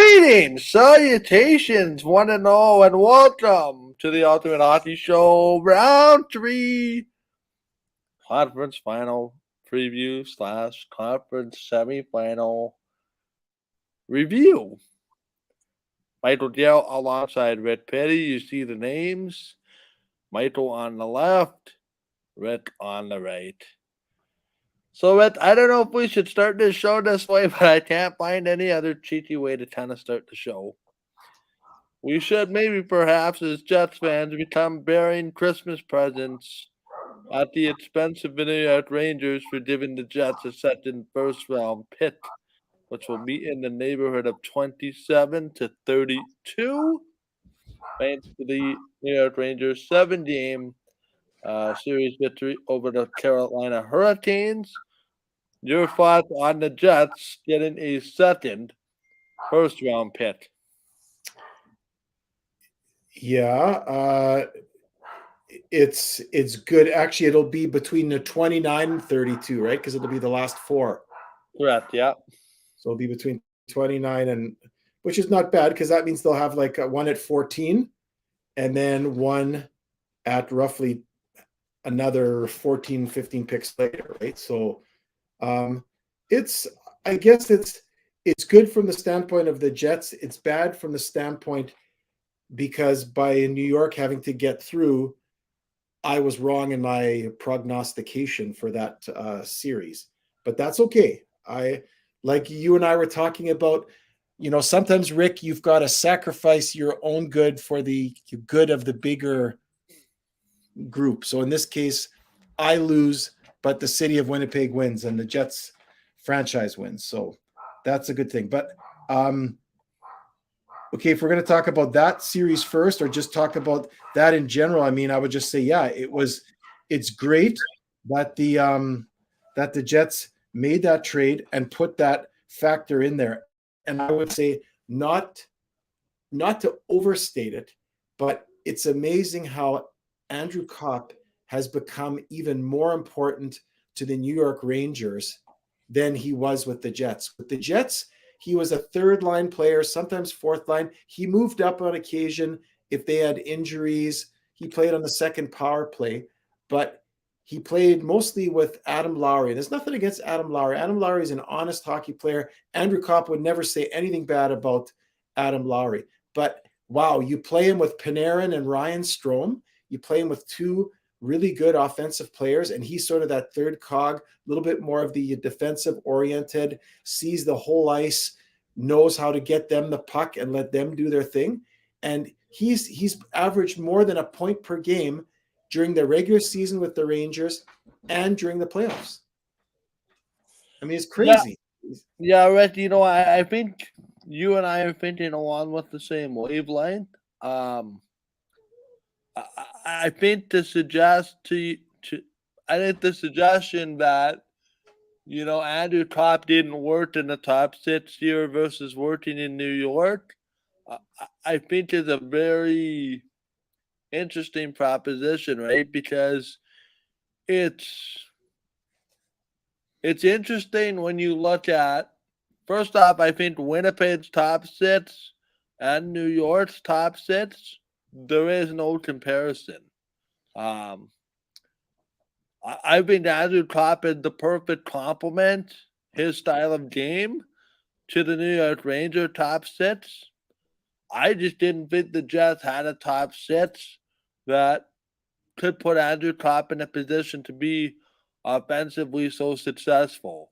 Greetings, salutations, one and all, and welcome to the Ultimate Hockey Show, Round 3, Conference Final Preview / Conference Semifinal Review. Michael Dale alongside Rick Petty. You see the names. Michael on the left, Rick on the right. So, Rick, I don't know if we should start this show this way, but I can't find any other cheeky way to kind of start the show. We should maybe perhaps as Jets fans become bearing Christmas presents at the expense of the New York Rangers for giving the Jets a second first round pick, which will be in the neighborhood of 27-32. Thanks to the New York Rangers 7-game series victory over the Carolina Hurricanes. Your thoughts on the Jets getting a second first round pick? Yeah, it's good. Actually, it'll be between the 29 and 32, right? Because it'll be the last four. Correct, yeah. So it'll be between 29 and, which is not bad because that means they'll have like one at 14 and then one at roughly another 14, 15 picks later, right? So I guess it's good from the standpoint of the Jets. It's bad from the standpoint because by New York having to get through, I was wrong in my prognostication for that series. But that's okay. Like you and I were talking about, sometimes, Rick, you've got to sacrifice your own good for the good of the bigger group. So in this case, I lose, but the city of Winnipeg wins and the Jets franchise wins. So that's a good thing. But okay, if we're going to talk about that series first or just talk about that in general, I mean, I would just say, yeah, it's great that the Jets made that trade and put that factor in there. And I would say not to overstate it, but it's amazing how Andrew Copp has become even more important to the New York Rangers than he was with the Jets. With the Jets, he was a third line player, sometimes fourth line. He moved up on occasion if they had injuries. He played on the second power play, but he played mostly with Adam Lowry. And there's nothing against Adam Lowry. Adam Lowry is an honest hockey player. Andrew Copp would never say anything bad about Adam Lowry. But wow, you play him with Panarin and Ryan Strome. You play him with two really good offensive players, and he's sort of that third cog, a little bit more of the defensive oriented, sees the whole ice, knows how to get them the puck and let them do their thing. And he's averaged more than a point per game during the regular season with the Rangers and during the playoffs. I mean, it's crazy. Yeah, Rhett, I think you and I are thinking along with the same wavelength. I think the suggestion that Andrew Copp didn't work in the top 6 here versus working in New York, I think is a very interesting proposition, right? Because it's interesting when you look at, first off, I think Winnipeg's top 6 and New York's top 6, there is no comparison. I think Andrew Copp is the perfect complement, his style of game, to the New York Rangers top 6. I just didn't think the Jets had a top 6 that could put Andrew Copp in a position to be offensively so successful.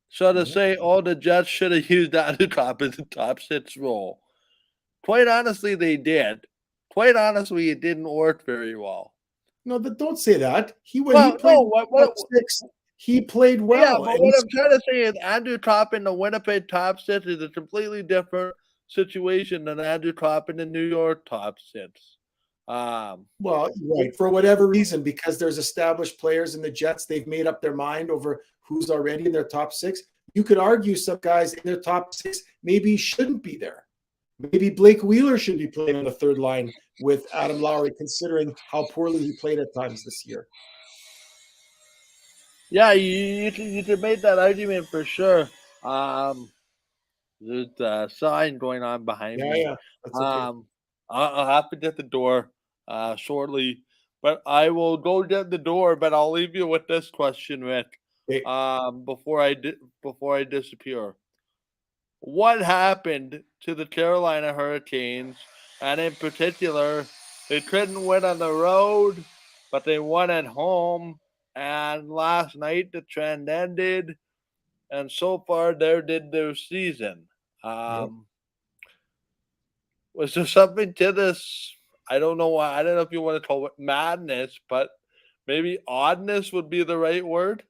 So to say, the Jets should have used Andrew Copp as a top 6 role, quite honestly, they did. Quite honestly, it didn't work very well. No, but don't say that. He played well. Yeah, but what I'm trying to say is Andrew Copp in the Winnipeg top 6 is a completely different situation than Andrew Copp in the New York top 6. Well, right, for whatever reason, because there's established players in the Jets, they've made up their mind over who's already in their top 6. You could argue some guys in their top 6 maybe shouldn't be there. Maybe Blake Wheeler should be playing on the third line with Adam Lowry, considering how poorly he played at times this year. Yeah, you could make that argument for sure. There's a sign going on behind Yeah, me. yeah, that's okay. Um, I'll have to get the door shortly, but I will go get the door. But I'll leave you with this question, Rick. Okay. Before I disappear, what happened to the Carolina Hurricanes, and in particular, they couldn't win on the road, but they won at home. And last night the trend ended, and so far there did their season. Yep. Um, was there something to this? I don't know why. I don't know if you want to call it madness, but maybe oddness would be the right word.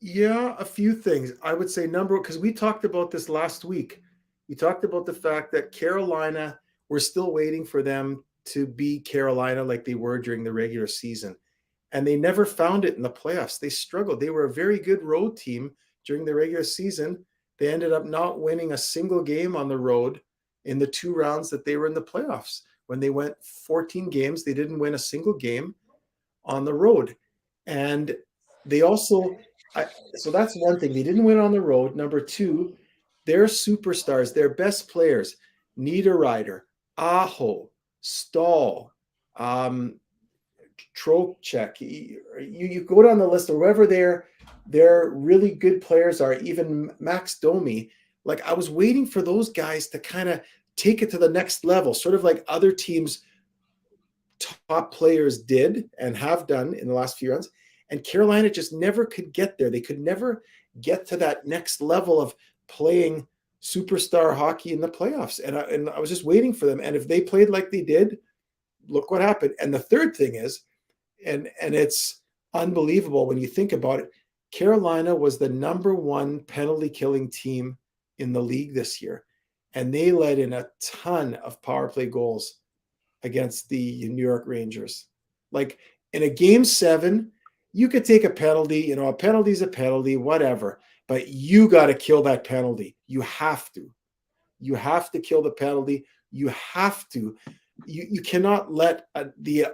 Yeah, a few things. I would say number because we talked about this last week. We talked about the fact that Carolina, we're still waiting for them to be Carolina like they were during the regular season. And they never found it in the playoffs. They struggled. They were a very good road team during the regular season. They ended up not winning a single game on the road in the 2 rounds that they were in the playoffs. When they went 14 games, they didn't win a single game on the road. And they also, so that's one thing. They didn't win on the road. Number two, their superstars, their best players, Niederreiter, Aho, Stahl, um, Trocheck. You go down the list, or whoever their really good players are, even Max Domi. Like I was waiting for those guys to kind of take it to the next level, sort of like other teams' top players did and have done in the last few rounds. And Carolina just never could get there. They could never get to that next level of playing superstar hockey in the playoffs. And I was just waiting for them. And if they played like they did, look what happened. And the third thing is, and it's unbelievable when you think about it, Carolina was the number one penalty killing team in the league this year. And they let in a ton of power play goals against the New York Rangers. Like in a game 7, you could take a penalty, a penalty's a penalty, whatever, but you got to kill that penalty. You have to. You have to kill the penalty. You have to. You cannot let the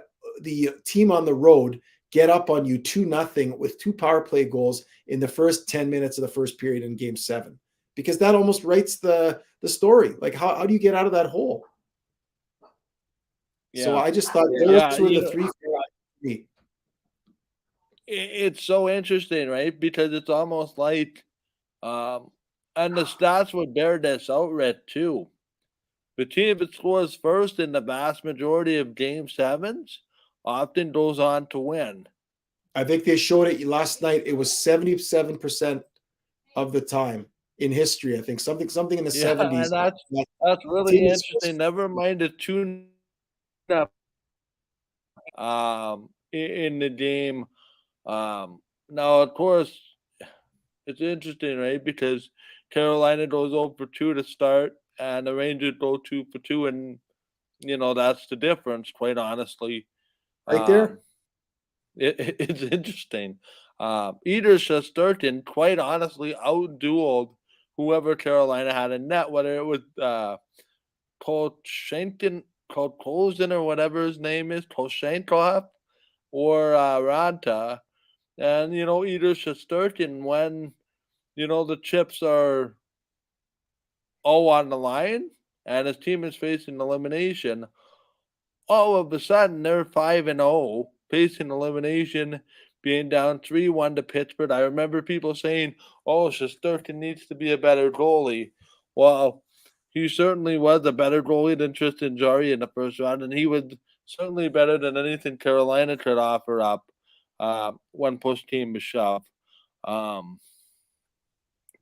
team on the road get up on you 2-0 with 2 power play goals in the first 10 minutes of the first period in game 7, because that almost writes the story. Like how do you get out of that hole? So Yeah, I just thought yeah. those were the three. It's so interesting, right? Because it's almost like, um, and the stats would bear this out, Red, too. The team that scores first in the vast majority of game sevens often goes on to win. I think they showed it last night. It was 77% of the time in history. I think something in the Yeah, and 70s. that's really Team is first. interesting. Never mind the tune up in the game. Now of course it's interesting, right? Because Carolina goes 0 for 2 to start, and the Rangers go 2 for 2, and that's the difference. Quite honestly, Right there. um, it's interesting. Either Shesterkin, quite honestly, outdueled whoever Carolina had in net, whether it was Kolchenkin, Kolkozin or whatever his name is, Kolchenkov, or Ranta. And, either Shesterkin, when, the chips are all on the line and his team is facing elimination, all of a sudden they're 5-0, facing elimination, being down 3-1 to Pittsburgh. I remember people saying, "Oh, Shesterkin needs to be a better goalie." Well, he certainly was a better goalie than Tristan Jarry in the first round, and he was certainly better than anything Carolina could offer up when push came to shove. Um,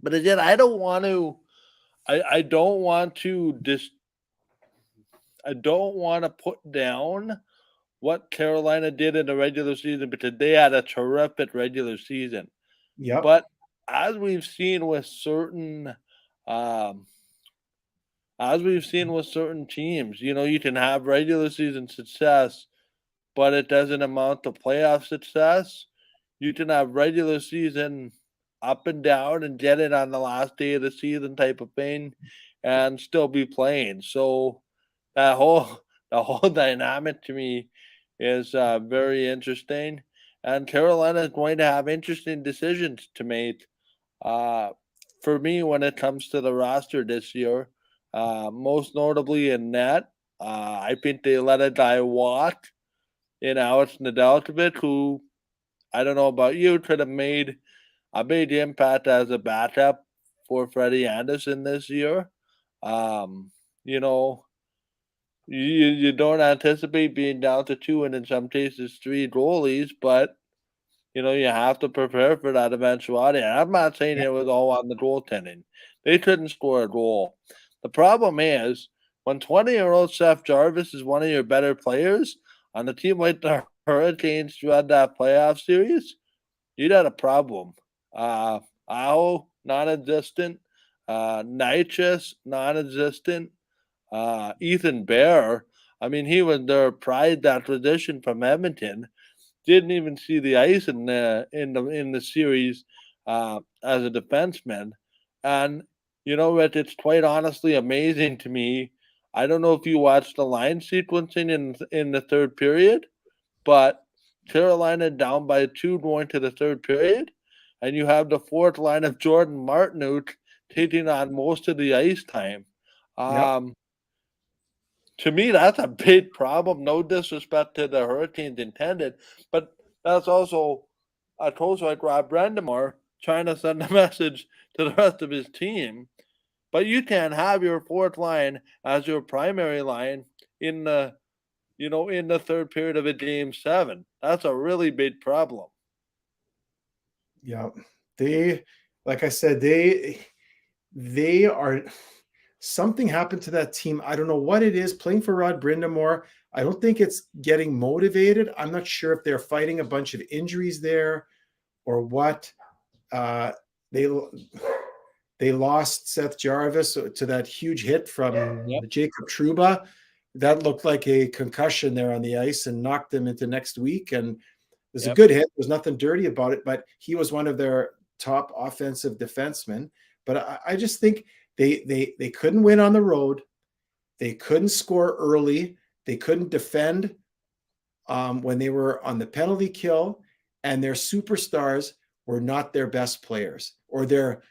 but again, I don't want to. I don't want to I don't want to put down what Carolina did in the regular season, because they had a terrific regular season. Yep. But as we've seen with certain um teams, you can have regular season success, but it doesn't amount to playoff success. You can have regular season up and down and get it on the last day of the season type of thing and still be playing. So that whole the whole dynamic to me is very interesting, and Carolina is going to have interesting decisions to make. Uh, for me when it comes to the roster this year. Most notably in net, I think they let a guy walk in Alex Nedeljkovic, who I don't know about you, could have made a big impact as a backup for Freddie Anderson this year. Um, you know, you don't anticipate being down to two and in some cases three goalies, but you have to prepare for that eventuality. And I'm not saying it was all on the goaltending. They couldn't score a goal. The problem is when 20-year-old Seth Jarvis is one of your better players on a team like the Hurricanes throughout that playoff series, you got a problem. Aho, non-existent. Nitrous, non-existent. Ethan Bear, I mean, he was their prized acquisition from Edmonton. Didn't even see the ice in the series as a defenseman, and Rich, it's quite honestly amazing to me. I don't know if you watched the line sequencing in the third period, but Carolina down by two going to the third period, and you have the fourth line of Jordan Martinook taking on most of the ice time. Yep. To me, that's a big problem. No disrespect to the Hurricanes intended, but that's also a coach like Rob Brendamore trying to send a message to the rest of his team. But you can't have your fourth line as your primary line in the third period of a game 7. That's a really big problem. Yeah. Like I said, they are something happened to that team. I don't know what it is. Playing for Rod Brindamore, I don't think it's getting motivated. I'm not sure if they're fighting a bunch of injuries there or what. They lost Seth Jarvis to that huge hit from Jacob Trouba. That looked like a concussion there on the ice and knocked them into next week. And it was a good hit. There's nothing dirty about it, but he was one of their top offensive defensemen. But I just think they couldn't win on the road. They couldn't score early. They couldn't defend when they were on the penalty kill, and their superstars were not their best players, or their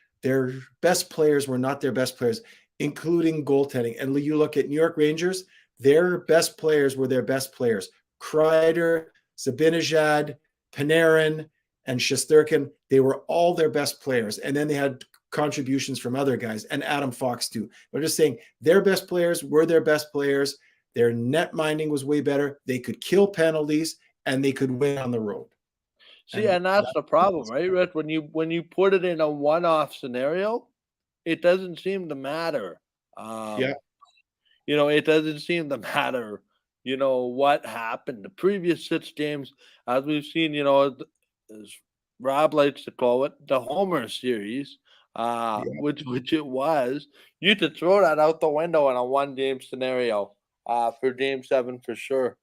best players were not their best players, including goaltending. And you look at New York Rangers, their best players were their best players. Kreider, Zibanejad, Panarin, and Shesterkin, they were all their best players. And then they had contributions from other guys, and Adam Fox too. I'm just saying their best players were their best players. Their net minding was way better. They could kill penalties, and they could win on the road. See, and that's the problem, right, Rick? When you put it in a one-off scenario, it doesn't seem to matter. It doesn't seem to matter, what happened. The previous 6 games, as we've seen, as Rob likes to call it, the Homer series, which it was, you could throw that out the window in a one-game scenario for Game 7 for sure.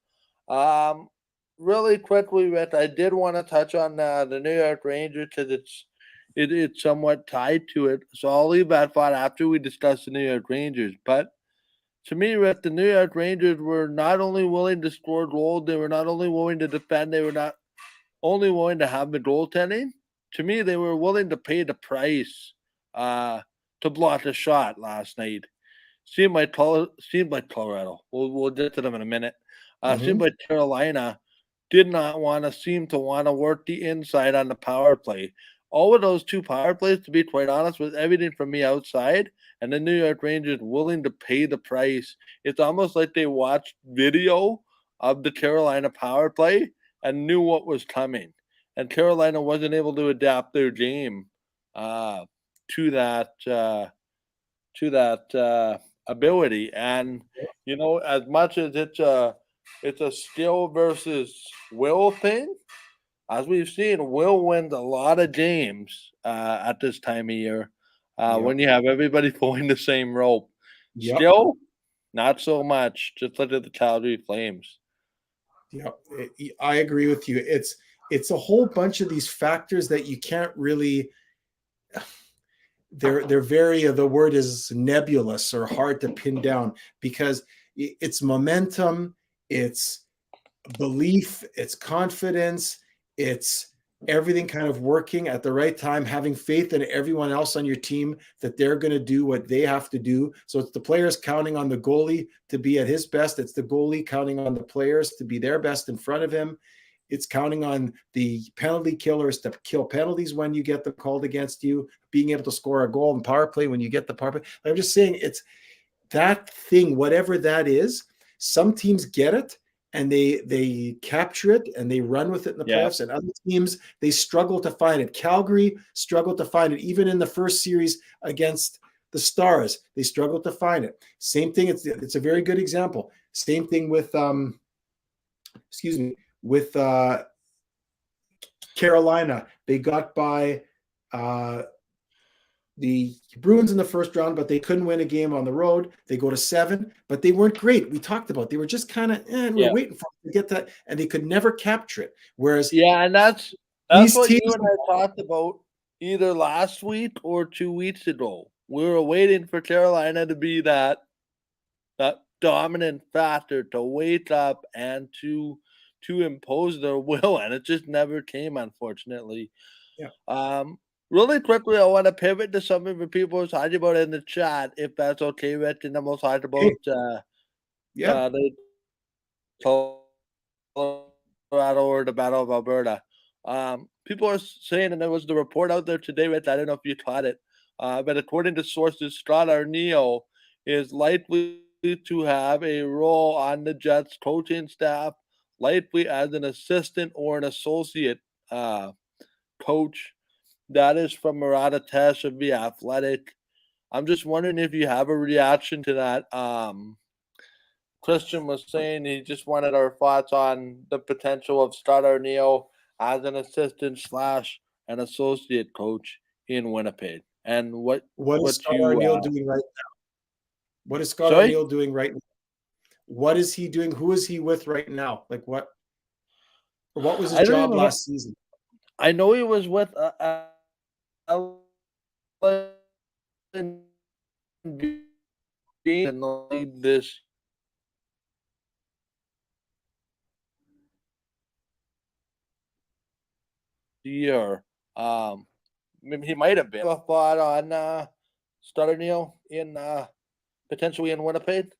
Really quickly, Rich, I did want to touch on the New York Rangers because it's somewhat tied to it. So I'll leave that thought after we discuss the New York Rangers. But to me, Rich, the New York Rangers were not only willing to score goals, they were not only willing to defend, they were not only willing to have the goaltending. To me, they were willing to pay the price to block a shot last night. Seemed like Colorado. We'll get to them in a minute. Seemed like Carolina did not seem to want to work the inside on the power play. All of those 2 power plays, to be quite honest, was everything from me outside, and the New York Rangers willing to pay the price. It's almost like they watched video of the Carolina power play and knew what was coming. And Carolina wasn't able to adapt their game to that ability. And as much as it's a skill versus will thing, as we've seen, Will wins a lot of games at this time of year when you have everybody pulling the same rope. Skill, not so much. Just look at the Calgary Flames. Yeah, I agree with you. It's a whole bunch of these factors that you can't really. They're very. The word is nebulous or hard to pin down because it's momentum, it's belief, it's confidence, it's everything kind of working at the right time, having faith in everyone else on your team that they're going to do what they have to do. So it's the players counting on the goalie to be at his best. It's the goalie counting on the players to be their best in front of him. It's counting on the penalty killers to kill penalties when you get them called against you, being able to score a goal in power play when you get the power play. I'm just saying it's that thing, whatever that is. Some teams get it and they capture it and they run with it in the playoffs, and other teams, they struggle to find it. Calgary struggled to find it. Even in the first series against the Stars, they struggled to find it. Same thing. It's a very good example. Same thing with with Carolina. They got by the Bruins in the first round, but they couldn't win a game on the road. They go to 7, but they weren't great. We talked about they were just kind of, we're waiting for them to get that, and they could never capture it. Whereas, and that's what you and I talked about either last week or 2 weeks ago. We were waiting for Carolina to be that dominant factor to wake up and to impose their will, and it just never came, unfortunately. Really quickly, I want to pivot to something that people are talking about in the chat, if that's okay, Rich. And then we'll talk about the Colorado or the Battle of Alberta. People are saying, and there was the report out there today, Rich, I don't know if you caught it, but according to sources, Scott Arniel is likely to have a role on the Jets coaching staff, likely as an assistant or an associate coach. That is from Murata Tesh of The Athletic. I'm just wondering if you have a reaction to that. Christian was saying he just wanted our thoughts on the potential of Scott Arniel as an assistant / an associate coach in Winnipeg. And what is Scott Arniel doing right now? What is Scott Arniel doing right now? What is he doing? Who is he with right now? Like what was his job last season? I know he was with this year. Maybe he might have been a thought on Scott Arniel in potentially in Winnipeg.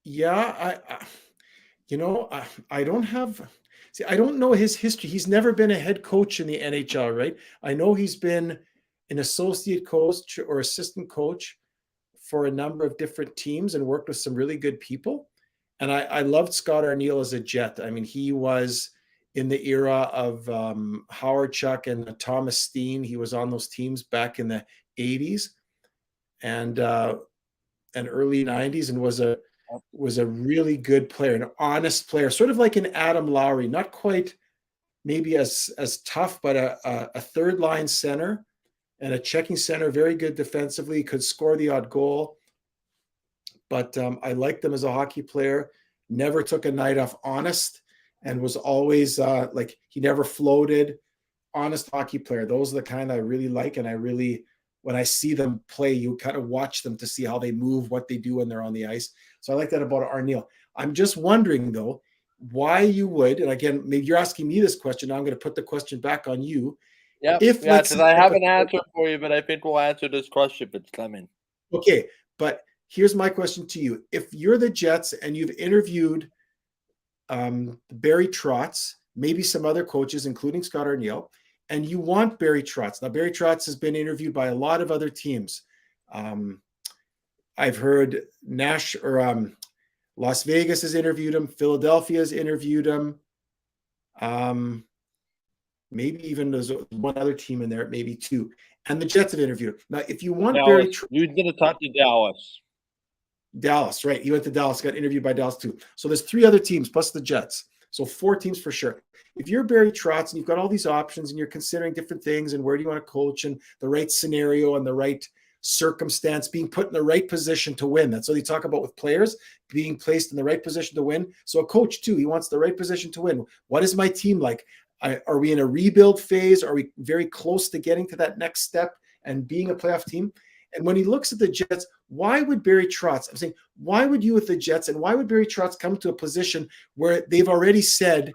Yeah, I don't have. See, I don't know his history. He's never been a head coach in the NHL, right? I know he's been an associate coach or assistant coach for a number of different teams and worked with some really good people. And I loved Scott Arniel as a Jet. I mean, he was in the era of Howard Chuck and Thomas Steen. He was on those teams back in the 80s and early 90s, and was a really good player, an honest player, sort of like an Adam Lowry, not quite maybe as tough, but a third line center and a checking center, very good defensively, could score the odd goal. But I liked him as a hockey player, never took a night off, honest, and was always like he never floated, honest hockey player. Those are the kind I really like, and I really, when I see them play, you kind of watch them to see how they move, what they do when they're on the ice. So I like that about Arniel. I'm just wondering, though, why you would, and again, maybe you're asking me this question. Now I'm going to put the question back on you. Yeah, because I have an answer for you, but I think we'll answer this question if it's coming. Okay, but here's my question to you. If you're the Jets and you've interviewed Barry Trotz, maybe some other coaches, including Scott Arniel, and you want Barry Trotz. Now, Barry Trotz has been interviewed by a lot of other teams. I've heard Las Vegas has interviewed him. Philadelphia has interviewed him. Maybe even there's one other team in there, maybe 2. And the Jets have interviewed him. Now, if you want Barry Trotz. You're going to talk to Dallas. Dallas, right. He went to Dallas, got interviewed by Dallas too. So there's 3 other teams plus the Jets. So 4 teams for sure. If you're Barry Trotz and you've got all these options and you're considering different things and where do you want to coach and the right scenario and the right circumstance, being put in the right position to win. That's what they talk about with players, being placed in the right position to win. So a coach too, he wants the right position to win. What is my team like? Are we in a rebuild phase? Are we very close to getting to that next step and being a playoff team? And when he looks at the Jets, why would Barry Trotz, I'm saying, why would you with the Jets and why would Barry Trotz come to a position where they've already said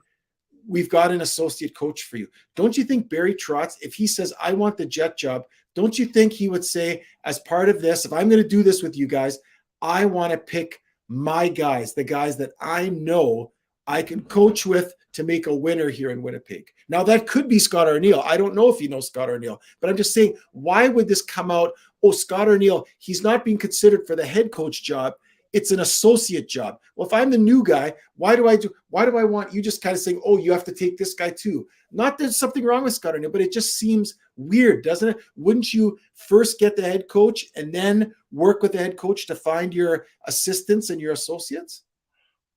we've got an associate coach for you. Don't you think Barry Trotz, if he says, I want the Jet job, don't you think he would say, as part of this, if I'm going to do this with you guys, I want to pick my guys, the guys that I know I can coach with to make a winner here in Winnipeg. Now, that could be Scott Arniel. I don't know if you know Scott Arniel, but I'm just saying, why would this come out? Oh, Scott Arniel, he's not being considered for the head coach job. It's an associate job. Well, if I'm the new guy, why do I want you just kind of saying, oh, you have to take this guy too? Not that there's something wrong with Scott Arniel, but it just seems weird, doesn't it? Wouldn't you first get the head coach and then work with the head coach to find your assistants and your associates?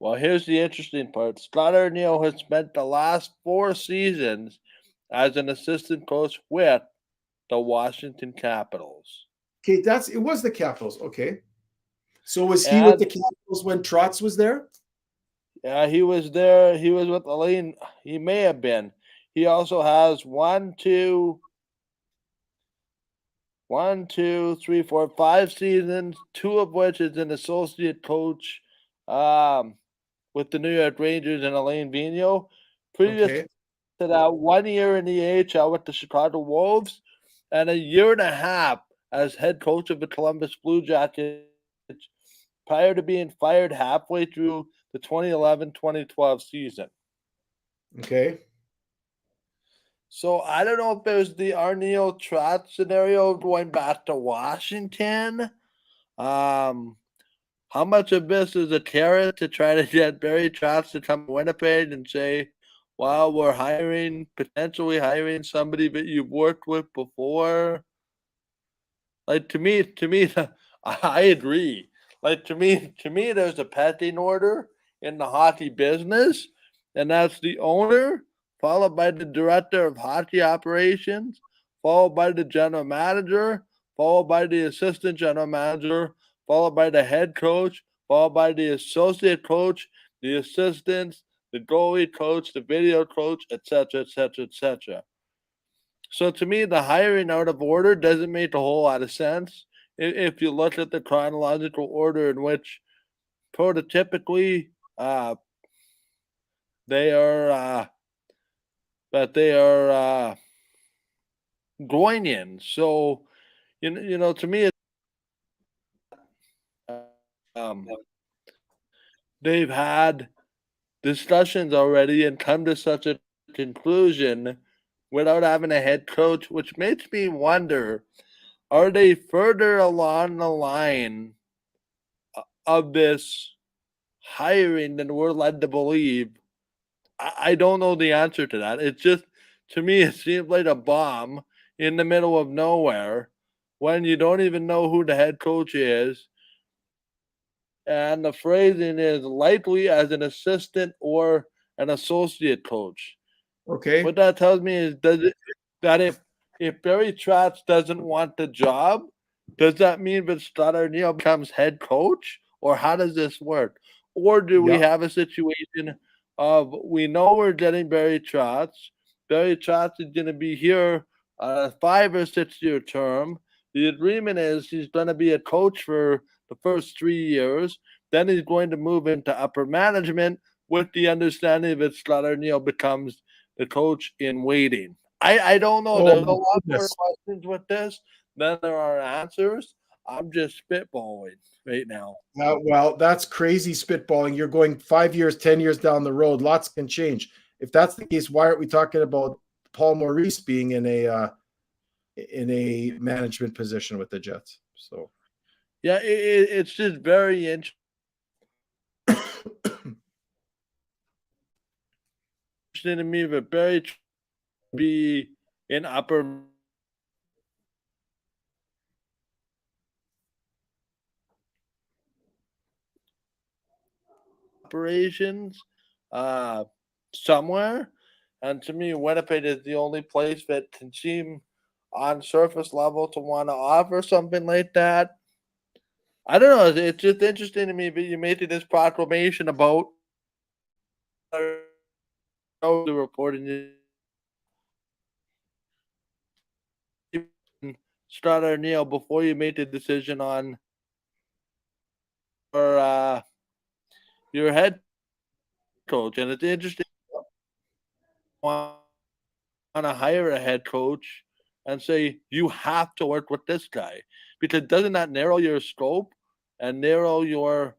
Well, here's the interesting part. Scott Arniel has spent the last 4 seasons as an assistant coach with the Washington Capitals. Okay, it was the Capitals. Okay. So was he with the Capitals when Trotz was there? Yeah, he was there. He was with Elaine. He may have been. He also has 5 seasons, 2 of which is an associate coach with the New York Rangers and Alain Vigneault. Previous to that, 1 year in the AHL with the Chicago Wolves and a year and a half as head coach of the Columbus Blue Jackets prior to being fired halfway through the 2011-2012 season. Okay. So I don't know if there's the Arniel Trotz scenario going back to Washington. How much of this is a carrot to try to get Barry Trotz to come to Winnipeg and say, well, we're potentially hiring somebody that you've worked with before? Like, to me, I agree. Like, to me, there's a pecking order in the hockey business, and that's the owner, followed by the director of hockey operations, followed by the general manager, followed by the assistant general manager, followed by the head coach, followed by the associate coach, the assistants, the goalie coach, the video coach, etc., etc., etc. So to me, the hiring out of order doesn't make a whole lot of sense if you look at the chronological order in which prototypically they are going in. So to me, they've had discussions already and come to such a conclusion without having a head coach, which makes me wonder, are they further along the line of this hiring than we're led to believe? I don't know the answer to that. It's just, to me, it seems like a bomb in the middle of nowhere when you don't even know who the head coach is. And the phrasing is likely as an assistant or an associate coach. Okay. What that tells me is that if Barry Trotz doesn't want the job, does that mean that Scott Arniel becomes head coach? Or how does this work? Or do we have a situation of, we know we're getting Barry Trotz. Barry Trotz is going to be here a 5 or 6 year term. The agreement is he's going to be a coach for the first 3 years. Then he's going to move into upper management with the understanding that Scott Arniel becomes the coach in waiting. I don't know. There's a lot more questions with this than there are answers. I'm just spitballing right now. Well, that's crazy spitballing. You're going 5 years, 10 years down the road. Lots can change. If that's the case, why aren't we talking about Paul Maurice being in a management position with the Jets? So, yeah, it's just very interesting to me that Barry be in upper operations somewhere, and to me, Winnipeg is the only place that can seem on surface level to want to offer something like that. I don't know. It's just interesting to me that you made this proclamation about the reporting Scott Arniel before you made the decision on your head coach, and it's interesting. want to hire a head coach and say you have to work with this guy, because doesn't that narrow your scope and narrow your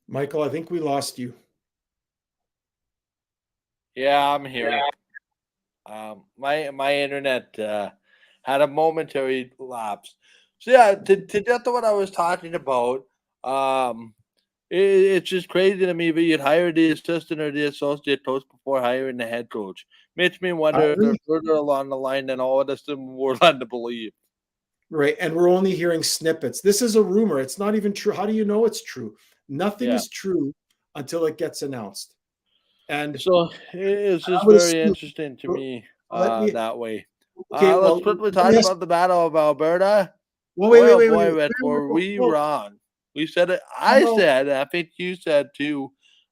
Michael, I think we lost you. yeah, I'm here. My internet had a momentary lapse. So yeah, to get to what I was talking about, um, it's just crazy to me. But you'd hire the assistant or the associate coach before hiring the head coach. Makes me I wonder if they're agree. further along the line than all of us were led to believe. Right. And we're only hearing snippets. This is a rumor. It's not even true. How do you know it's true? Nothing Yeah. is true until it gets announced. And So it's I just would very assume, interesting to well, me let me, that way. okay, Let's well, quickly let me talk ask, about the Battle of Alberta. well, Boy, oh wait, boy, wait, Rhett, were whoa, we whoa, wrong? We said it. how I about, said, I think you said too,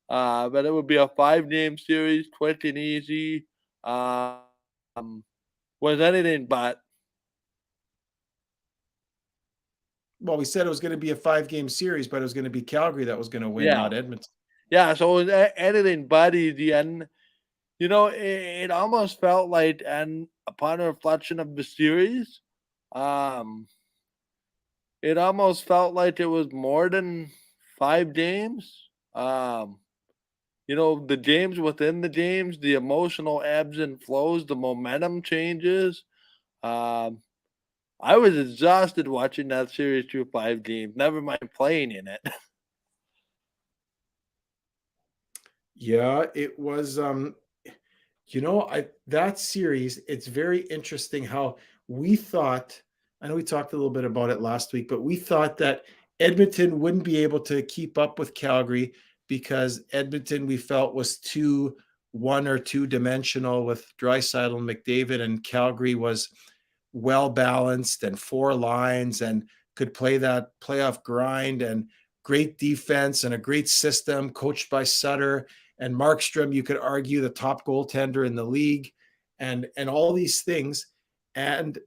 that it would be a 5 game series, quick and easy. Um, was anything but. well, we said it was going to be a 5 game series, but it was going to be Calgary that was going to win, Yeah. not Edmonton. Yeah. So it was anything but easy. And, it almost felt like, and upon a reflection of the series, um, it almost felt like it was more than 5 games. The games within the games, the emotional ebbs and flows, the momentum changes. Um, I was exhausted watching that series through 5 games, never mind playing in it. Yeah, it was, I that series, it's very interesting how we thought, I know we talked a little bit about it last week, but we thought that Edmonton wouldn't be able to keep up with Calgary because Edmonton we felt was too one or two dimensional with Draisaitl and McDavid, and Calgary was well balanced and four lines and could play that playoff grind and great defense and a great system coached by Sutter and Markstrom, you could argue the top goaltender in the league, and all these things. And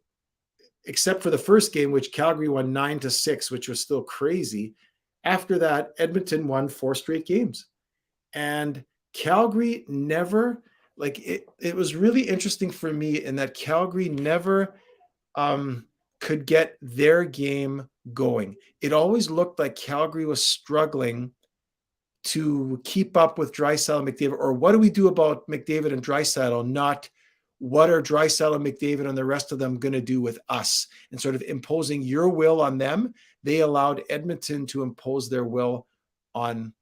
except for the first game, which Calgary won 9-6, which was still crazy. After that, Edmonton won 4 straight games. And Calgary never, like it was really interesting for me in that Calgary never could get their game going. It always looked like Calgary was struggling to keep up with Draisaitl and McDavid, or what do we do about McDavid and Draisaitl? Not what are Draisaitl and McDavid and the rest of them going to do with us, and sort of imposing your will on them. They allowed Edmonton to impose their will on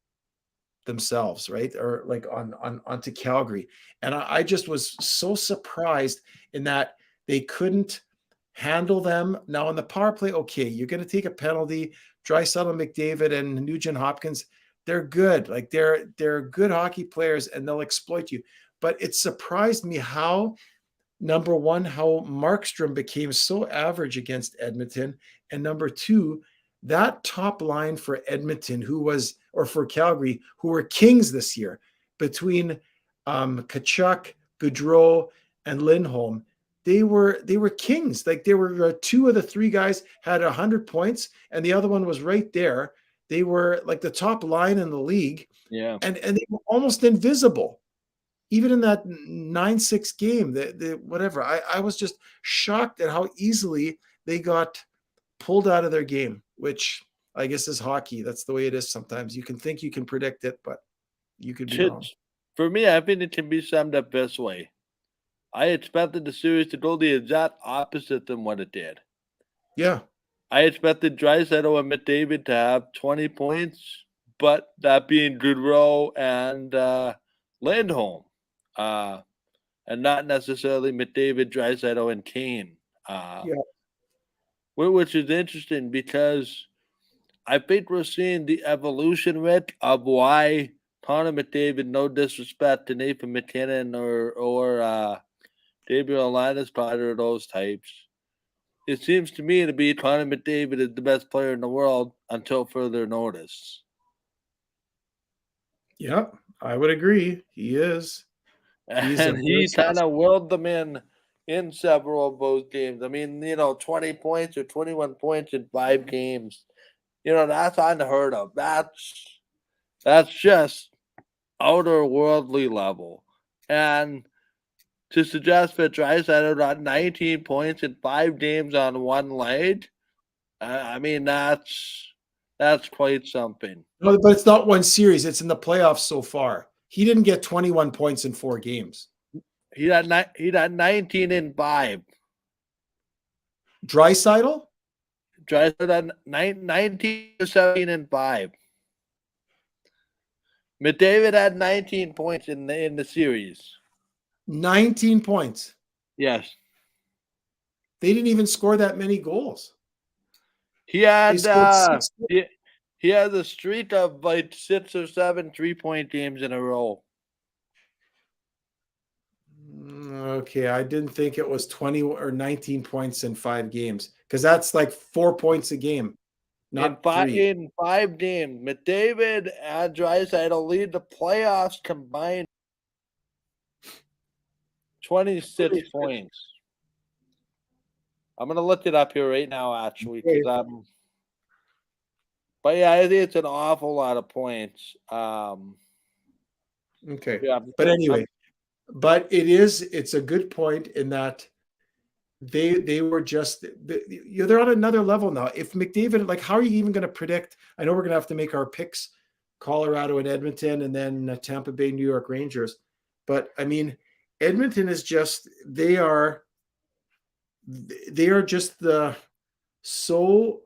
themselves, right? Or like on onto Calgary. And I just was so surprised in that they couldn't handle them. Now on the power play, okay, you're going to take a penalty. Draisaitl, McDavid, and Nugent Hopkins, they're good. Like they're good hockey players, and they'll exploit you. But it surprised me how, number one, how Markstrom became so average against Edmonton, and number two, that top line for Edmonton, or for Calgary, who were kings this year, between Tkachuk, Gaudreau, and Lindholm, they were kings. Like they were two of the three guys had 100 points, and the other one was right there. They were like the top line in the league, Yeah. and they were almost invisible even in that 9-6 game, the whatever, I was just shocked at how easily they got pulled out of their game, which I guess is hockey. That's the way it is sometimes. You can think you can predict it, but you could be wrong. For me, I think it can be summed up this way. I expected the series to go the exact opposite than what it did. Yeah. I expected Draisaitl and McDavid to have 20 points, but that being Goodrow and Lindholm, uh, and not necessarily McDavid, Draisaitl, and Kane. Uh, Yeah. which is interesting because I think we're seeing the evolution, Rick, of why Connor McDavid, no disrespect to Nathan McKinnon or Gabriel Linus, either of those types, it seems to me to be Connor McDavid is the best player in the world until further notice. Yep, I would agree. He is. He's a And very he kind of willed them in several of those games. I mean, 20 points or 21 points in 5 games. That's unheard of. That's just outer worldly level. And to suggest that Draisaitl got 19 points in 5 games on one leg, I mean, that's quite something. No, but it's not one series. It's in the playoffs so far. He didn't get 21 points in 4 games. He got 19 in 5. Draisaitl? Draisaitl had 19 to 17 in 5. McDavid had 19 points in the series. 19 points. Yes. They didn't even score that many goals. He had They scored 6. he has a streak of like 6 or 7 3-point games in a row. Okay, I didn't think it was 20 or 19 points in 5 games because that's like 4 points a game, not 3. In 5 games, McDavid and Draisaitl lead the playoffs combined 26 points. I'm gonna look it up here right now, actually, because But yeah, I think it's an awful lot of points. Okay, Yeah, but anyway, it's a good point in that they were just they're on another level now. If McDavid, like, how are you even going to predict? I know we're going to have to make our picks: Colorado and Edmonton, and then Tampa Bay, New York Rangers. But I mean, Edmonton is just they are just so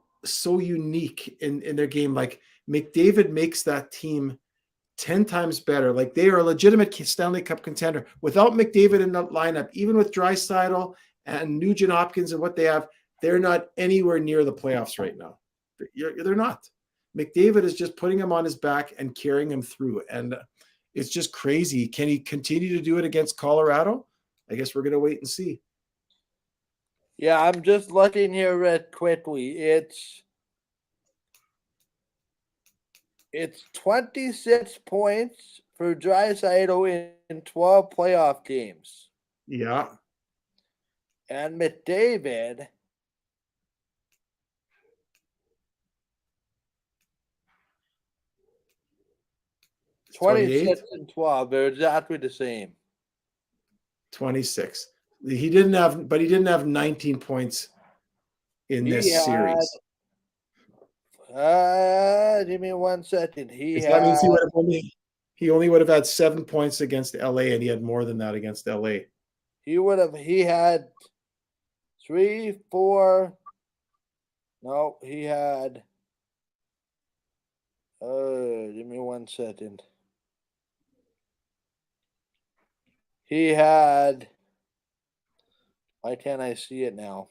unique in their game. Like, McDavid makes that team 10 times better. Like, they are a legitimate Stanley Cup contender. Without McDavid in the lineup, even with Draisaitl and Nugent Hopkins and what they have, they're not anywhere near the playoffs right now. They're not. McDavid is just putting him on his back and carrying him through. And it's just crazy. Can he continue to do it against Colorado? I guess we're going to wait and see. Yeah, I'm just looking here real quickly. It's 26 points for Draisaitl in 12 playoff games. Yeah. And McDavid 26 and 12. They're exactly the same. 26. He didn't have 19 points in this series. Give me 1 second. That means he only would have had 7 points against LA, and he had more than that against LA. He had 3, 4. No, he had. Give me 1 second. He had. Why can't I see it now?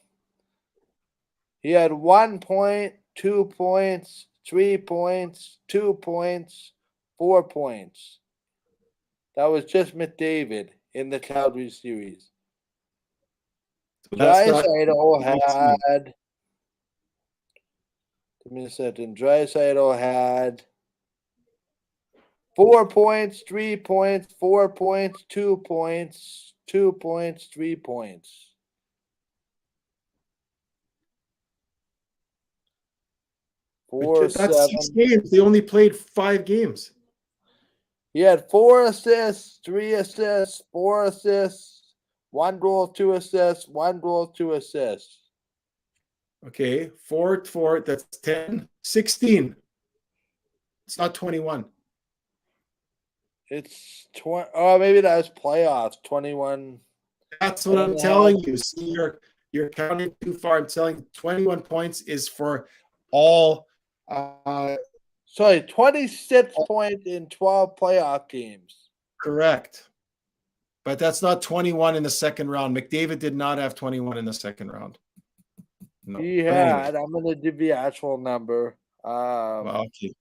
He had 1 point, 2 points, 3 points, 2 points, 4 points. That was just McDavid in the Calgary series. Draisaitl had. Give me a second. Draisaitl had 4 points, 3 points, 4 points, 2 points, 2 points, 3 points. That's 6 games. They only played 5 games. He had 4 assists, 3 assists, 4 assists, 1 goal, 2 assists, 1 goal, 2 assists. Okay, 4, that's 10, 16. It's not 21. It's 20. Oh, maybe that was playoffs. 21. That's what I'm telling you. See, you're counting too far. I'm telling you, 21 points is for all. Sorry, 26 points in 12 playoff games. Correct. But that's not 21 in the second round. McDavid did not have 21 in the second round. No. He had. Anyway. I'm going to give the actual number. Okay,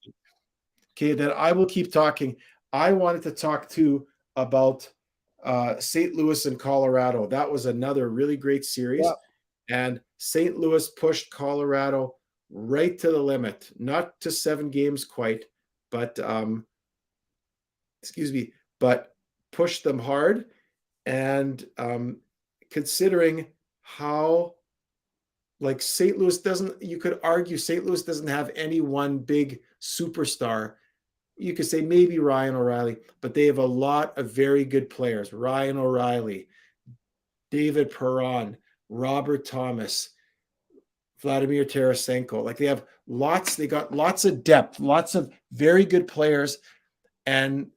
then I will keep talking. I wanted to talk too about St. Louis and Colorado. That was another really great series. Yep. And St. Louis pushed Colorado right to the limit, not to 7 games quite, but but pushed them hard. And considering how, like, St. Louis doesn't, you could argue St. Louis doesn't have any one big superstar. You could say maybe Ryan O'Reilly, but they have a lot of very good players. Ryan O'Reilly, David Perron, Robert Thomas, Vladimir Tarasenko. Like, they got lots of depth, lots of very good players, and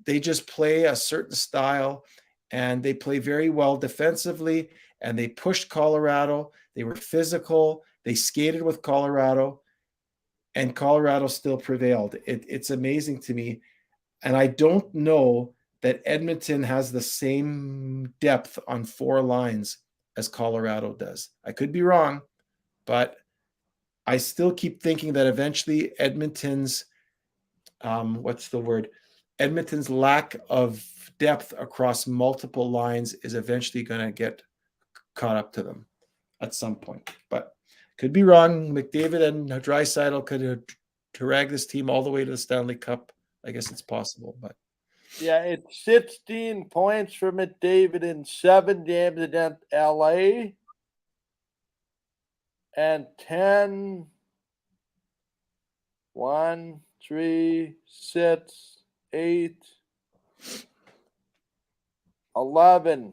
they just play a certain style, and they play very well defensively, and they pushed Colorado. They were physical. They skated with Colorado, and Colorado still prevailed. It's amazing to me. And I don't know that Edmonton has the same depth on 4 lines as Colorado does. I could be wrong, but I still keep thinking that eventually Edmonton's Edmonton's lack of depth across multiple lines is eventually going to get caught up to them at some point. But could be wrong. McDavid and Draisaitl could drag this team all the way to the Stanley Cup. I guess it's possible, but Yeah, it's 16 points for McDavid in 7 games against LA. And 10, 1, 3, 6, 8, 11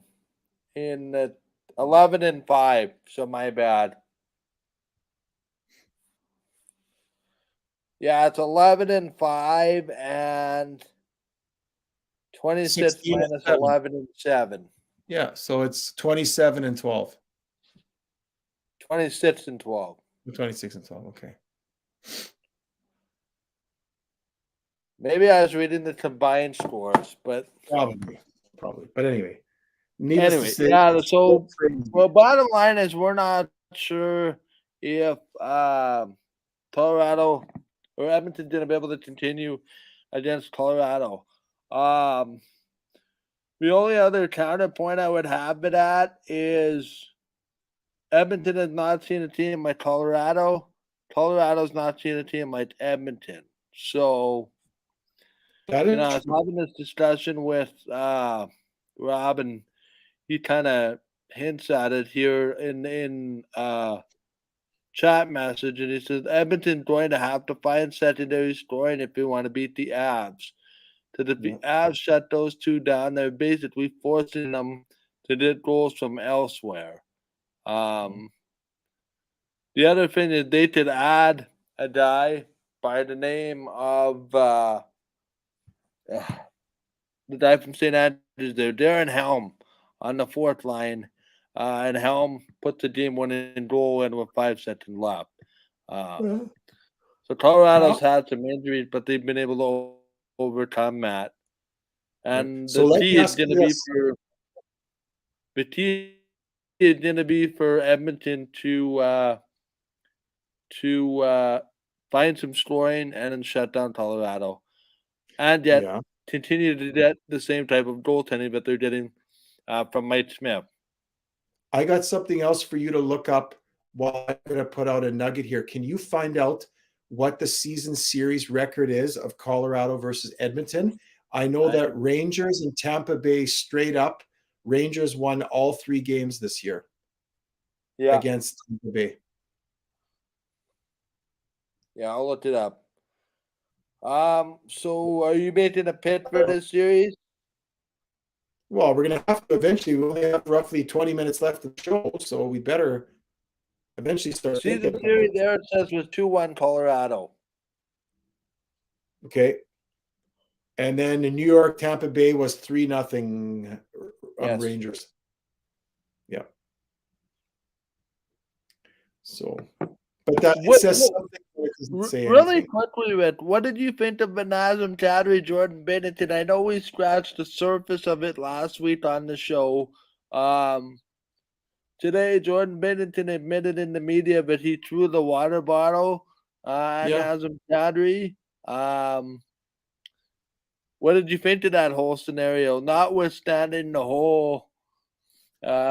in the 11 and 5. So my bad. Yeah, it's 11 and 5 and 26 minus 11 and 7. Yeah, so it's 27 and 12. 26 and 12. 26 and 12, okay. Maybe I was reading the combined scores, but probably. But anyway, yeah. So, well, bottom line is we're not sure if Colorado or Edmonton going to be able to continue against Colorado. The only other counterpoint I would have it at is Edmonton has not seen a team like Colorado. Colorado's not seen a team like Edmonton. So, I was having this discussion with Rob, and he kind of hints at it here in chat message, and he says Edmonton's going to have to find secondary scoring if we want to beat the Avs. Because if the Avs shut those two down, they're basically forcing them to get goals from elsewhere. The other thing is they could add a guy by the name of the guy from St. Andrews there, Darren Helm, on the 4th line. And Helm put the game winning goal in with 5 seconds left. So Colorado's had some injuries, but they've been able to overcome that. And the key is going to be for Edmonton to find some scoring and then shut down Colorado, and yet continue to get the same type of goaltending that they're getting from Mike Smith. I got something else for you to look up while I'm going to put out a nugget here. Can you find out what the season series record is of Colorado versus Edmonton? I know that Rangers and Tampa Bay straight up. Rangers won all 3 games this year against Tampa Bay. Yeah, I'll look it up. So are you making a pick for this series? Well, we're going to have to eventually. We only have roughly 20 minutes left of the show, so we better eventually start. See the series there, it says was 2-1 Colorado. Okay. And then in New York, Tampa Bay was 3-0 on Rangers. Yeah. So, but that says something. Really quickly, Rick, what did you think of Nazem Kadri, Jordan Binnington? I know we scratched the surface of it last week on the show. Today, Jordan Binnington admitted in the media that he threw the water bottle at Nazem Kadri. What did you think of that whole scenario, notwithstanding the whole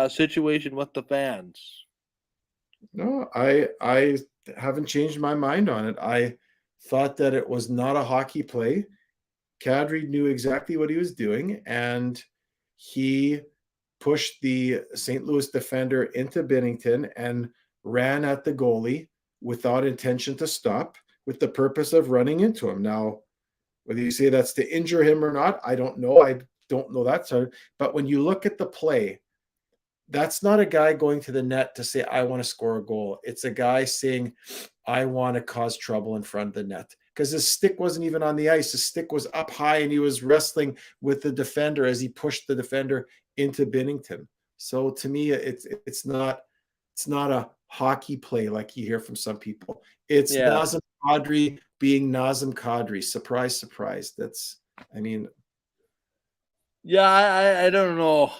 situation with the fans? No, I haven't changed my mind on it. I thought that it was not a hockey play. Kadri knew exactly what he was doing, and he pushed the St. Louis defender into Binnington and ran at the goalie without intention to stop, with the purpose of running into him. Now, whether you say that's to injure him or not, I don't know. I don't know that side. But when you look at the play, that's not a guy going to the net to say, I want to score a goal. It's a guy saying, I want to cause trouble in front of the net, because his stick wasn't even on the ice. His stick was up high and he was wrestling with the defender as he pushed the defender into Binnington. So to me, it's not a hockey play like you hear from some people. It's Yeah. Nazem Kadri being Nazem Kadri. Surprise, surprise. I mean, Yeah, I don't know.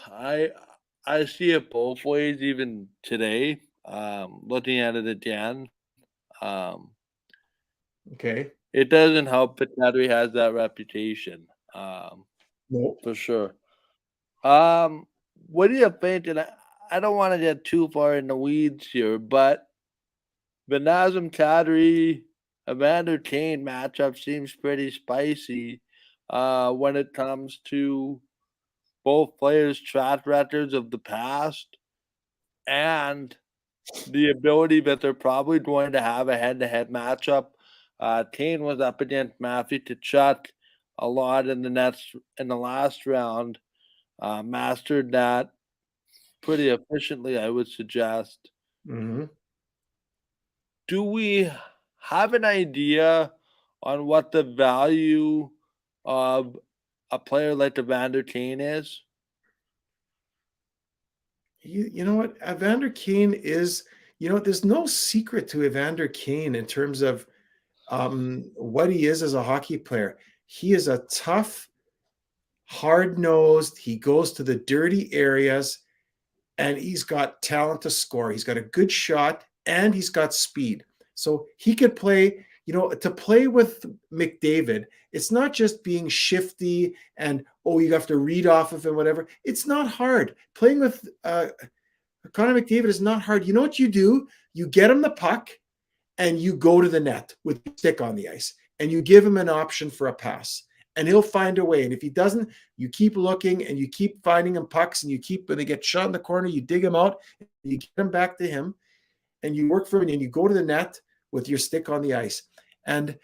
I see it both ways even today. Looking at it again. Um, okay. it doesn't help that Kadri has that reputation. No. For sure. Um, what do you think? And I don't want to get too far in the weeds here, but the Nazem Kadri Evander Kane matchup seems pretty spicy when it comes to both players' track records of the past and the ability that they're probably going to have a head-to-head matchup. Kane was up against Matthew Tkachuk a lot in the last round. Mastered that pretty efficiently, I would suggest. Mhm. Do we have an idea on what the value of a player like Evander Kane is? You know what? Evander Kane is, there's no secret to Evander Kane in terms of what he is as a hockey player. He is a tough, hard nosed, he goes to the dirty areas, and he's got talent to score. He's got a good shot and he's got speed. So he could play, to play with McDavid, it's not just being shifty and, oh, you have to read off of him, whatever. It's not hard. Playing with Connor McDavid is not hard. You know what you do? You get him the puck and you go to the net with the stick on the ice and you give him an option for a pass and he'll find a way. And if he doesn't, you keep looking and you keep finding him pucks and when they get shot in the corner, you dig him out, you get him back to him and you work for him and you go to the net with your stick on the ice. And,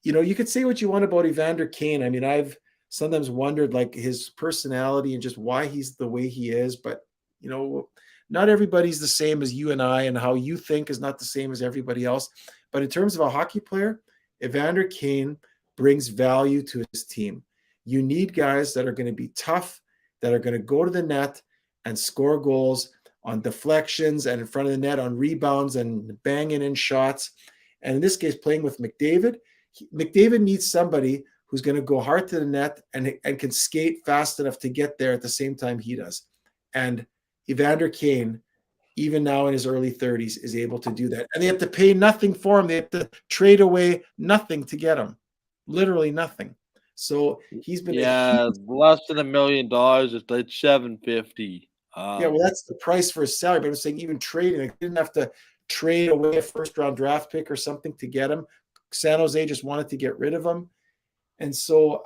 you could say what you want about Evander Kane. I mean, I've sometimes wondered like his personality and just why he's the way he is, but, not everybody's the same as you and I, and how you think is not the same as everybody else. But in terms of a hockey player, Evander Kane brings value to his team. You need guys that are going to be tough, that are going to go to the net and score goals on deflections and in front of the net on rebounds and banging in shots. And in this case, playing with McDavid, McDavid needs somebody who's going to go hard to the net and can skate fast enough to get there at the same time he does. And Evander Kane, even now in his early 30s, is able to do that. And they have to pay nothing for him. They have to trade away nothing to get him. Literally nothing. So he's been Less than $1 million. It's like 750. well, that's the price for his salary. But I'm saying even trading, they didn't have to trade away a first round draft pick or something to get him. San Jose just wanted to get rid of him. And so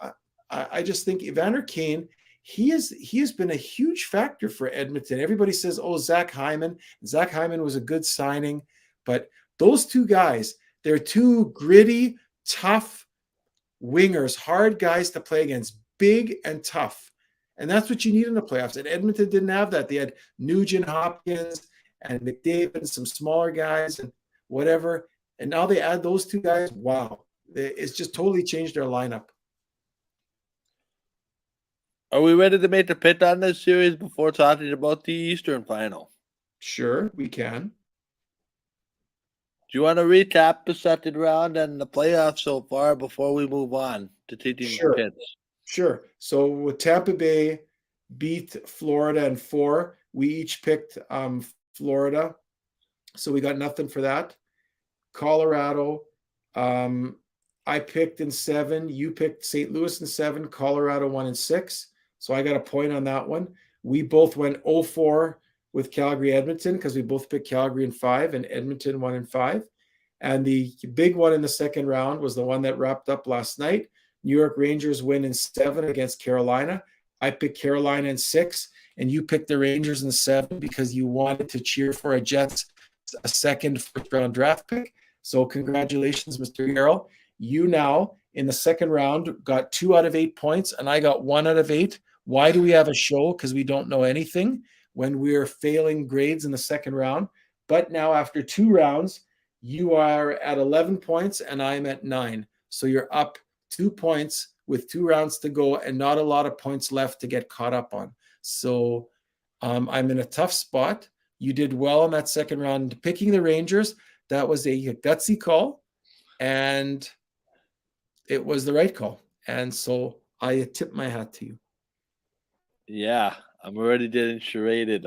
I just think Evander Kane, he has been a huge factor for Edmonton. Everybody says, oh, Zach Hyman. Zach Hyman was a good signing. But those two guys, they're two gritty, tough wingers, hard guys to play against, big and tough. And that's what you need in the playoffs. And Edmonton didn't have that. They had Nugent Hopkins and McDavid, some smaller guys and whatever. And now they add those two guys. Wow. It's just totally changed their lineup. Are we ready to make the pick on this series before talking about the Eastern final? Sure, we can. Do you want to recap the second round and the playoffs so far before we move on to taking Sure. picks? Sure. So with Tampa Bay beat Florida in 4, we each picked Florida. So we got nothing for that. Colorado, I picked in 7. You picked St. Louis in 7. Colorado won in 6. So I got a point on that one. We both went 0-4 with Calgary Edmonton because we both picked Calgary in 5 and Edmonton 1 in 5. And the big one in the second round was the one that wrapped up last night. New York Rangers win in 7 against Carolina. I picked Carolina in 6, and you picked the Rangers in 7 because you wanted to cheer for a second first-round draft pick. So congratulations, Mr. Yarrow. You now, in the second round, got 2 out of 8 points, and I got 1 out of 8. Why do we have a show? Because we don't know anything when we're failing grades in the second round. But now, after 2 rounds, you are at 11 points, and I'm at 9. So you're up 2 points with 2 rounds to go and not a lot of points left to get caught up on. So I'm in a tough spot. You did well in that second round picking the Rangers. That was a gutsy call, and it was the right call. And so I tip my hat to you. Yeah, I'm already getting charaded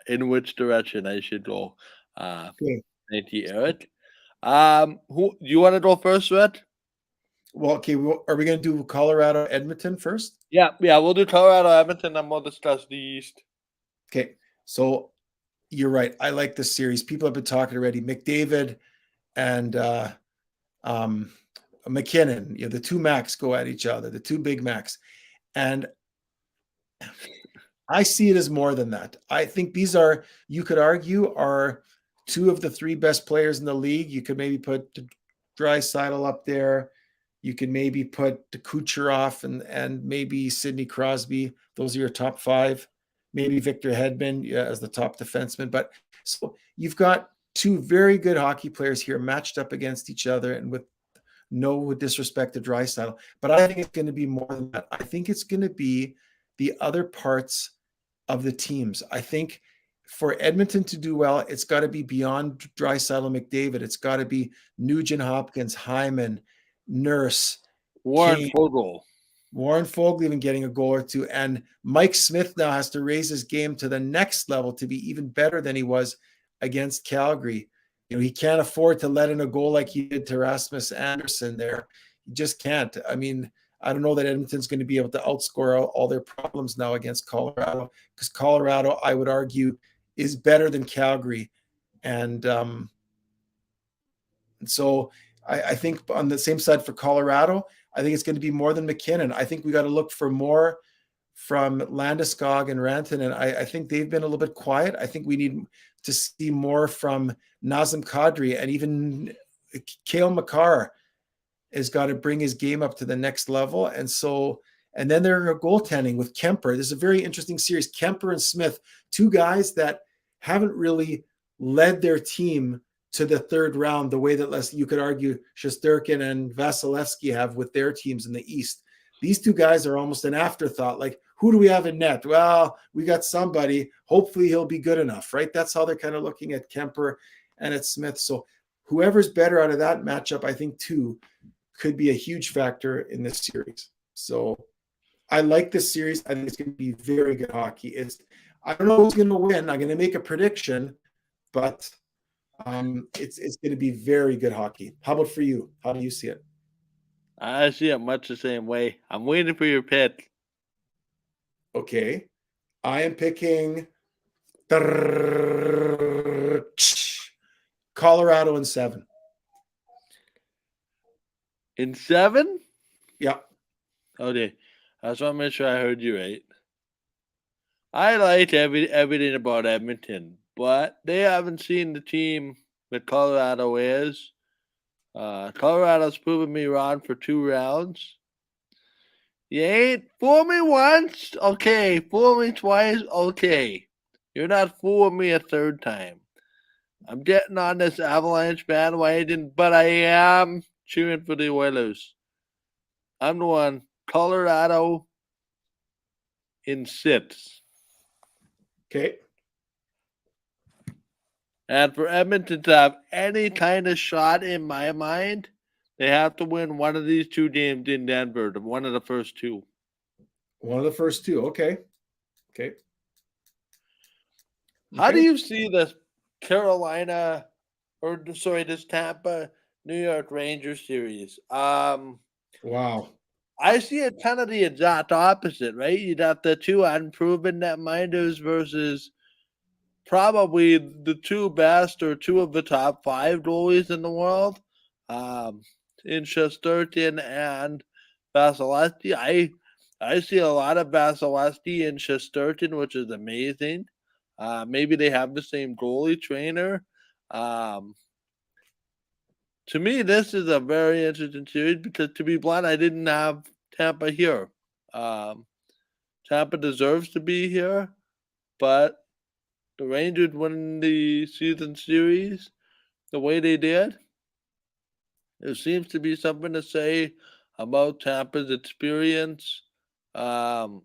in which direction I should go. Okay. Thank you, Eric. Who do you want to go first, Red? Well, okay. Are we going to do Colorado Edmonton first? Yeah, we'll do Colorado Edmonton, and we'll discuss the East. Okay, so you're right. I like this series. People have been talking already. McDavid and McKinnon, the 2 Macs go at each other, the 2 big Macs. And I see it as more than that. I think these are, you could argue, are 2 of the 3 best players in the league. You could maybe put Draisaitl up there. You could maybe put Kucherov and maybe Sidney Crosby. Those are your top 5. Maybe Victor Hedman as the top defenseman. But so you've got 2 very good hockey players here matched up against each other, and with no disrespect to Draisaitl. But I think it's going to be more than that. I think it's going to be the other parts of the teams. I think for Edmonton to do well, it's got to be beyond Draisaitl, McDavid. It's got to be Nugent Hopkins, Hyman, Nurse, Warren Foegele. Warren Foegele even getting a goal or 2. And Mike Smith now has to raise his game to the next level to be even better than he was against Calgary. He can't afford to let in a goal like he did to Rasmus Anderson there. He just can't. I mean, I don't know that Edmonton's going to be able to outscore all their problems now against Colorado, because Colorado, I would argue, is better than Calgary. And so I think on the same side for Colorado, I think it's going to be more than McKinnon. I think we got to look for more from Landeskog and Rantanen. I think they've been a little bit quiet. I think we need to see more from Nazem Kadri, and even Cale Makar has got to bring his game up to the next level. And then there are goaltending with Kemper. This is a very interesting series. Kemper and Smith, 2 guys that haven't really led their team to the third round the way that you could argue Shesterkin and Vasilevsky have with their teams in the East. These 2 guys are almost an afterthought. Like, who do we have in net? Well, we got somebody. Hopefully he'll be good enough, right? That's how they're kind of looking at Kemper and at Smith. So whoever's better out of that matchup, I think, too, could be a huge factor in this series. So I like this series. I think it's going to be very good hockey. I don't know who's going to win. I'm going to make a prediction, but it's going to be very good hockey. How about for you? How do you see it? I see it much the same way. I'm waiting for your pick. Okay. I am picking Colorado in 7. In 7? Yeah. Okay. I just want to make sure I heard you right. I like everything about Edmonton, but they haven't seen the team that Colorado is. Colorado's proven me wrong for 2 rounds. You ain't fool me once, okay. Fool me twice, okay. You're not fooling me a 3rd time. I'm getting on this Avalanche bandwagon, but I am cheering for the Oilers. I'm the one. Colorado in 6. Okay. And for Edmonton to have any kind of shot in my mind, they have to win one of these 2 games in Denver, one of the first 2. One of the first 2. Okay. How do you see this this Tampa New York Rangers series? Wow. I see it kind of the exact opposite, right? You'd have the 2 unproven netminders versus probably the two best or two of the top five goalies in the world, in Shesterkin and Vasilevsky. I see a lot of Vasilevsky in Shesterkin, which is amazing. Maybe they have the same goalie trainer. Um, to me, this is a very interesting series because, to be blunt, I didn't have Tampa here. Um, Tampa deserves to be here, but the Rangers win the season series the way they did. There seems to be something to say about Tampa's experience um,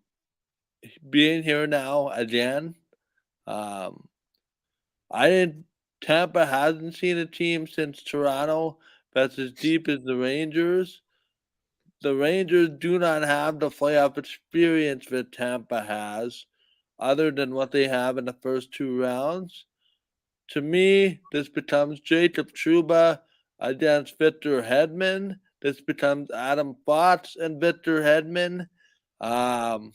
being here now again. Um, I didn't. Tampa hasn't seen a team since Toronto that's as deep as the Rangers. The Rangers do not have the playoff experience that Tampa has, other than what they have in the first two rounds. To me, this becomes Jacob Trouba against Victor Hedman. This becomes Adam Fox and Victor Hedman. Um,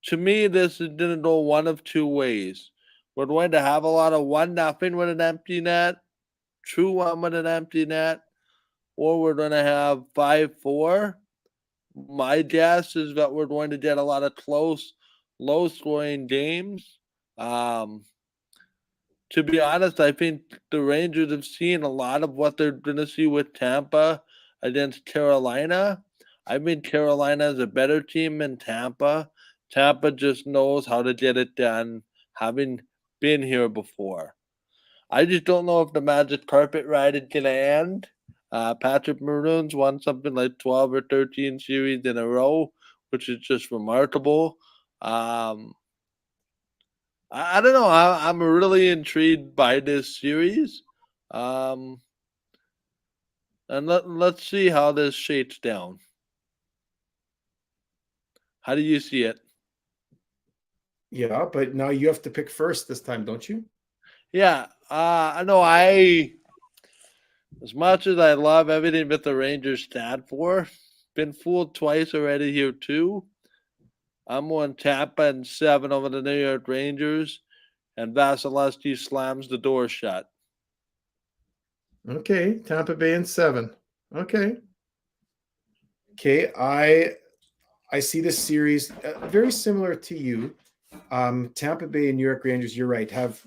to me, this is going to go one of two ways. We're going to have a lot of 1-0 with an empty net, 2-1 with an empty net, or we're going to have 5-4. My guess is that we're going to get a lot of close, low scoring games. To be honest, I think the Rangers have seen a lot of what they're going to see with Tampa against Carolina. I mean, Carolina is a better team than Tampa. Tampa just knows how to get it done, having been here before. I just don't know if the magic carpet ride is going to end. Patrick Maroon's won something like 12 or 13 series in a row, which is just remarkable. Um, I don't know. I'm really intrigued by this series. Um, and let's see how this shapes down. How do you see it? Yeah, but now you have to pick first this time, don't you? Yeah, I know. As much as I love everything that the Rangers stand for, been fooled twice already here too. I'm on Tampa and 7 over the New York Rangers, and Vasilevsky slams the door shut. Okay, Tampa Bay in 7. Okay. Okay, I see this series very similar to you. Tampa Bay and New York Rangers, you're right, have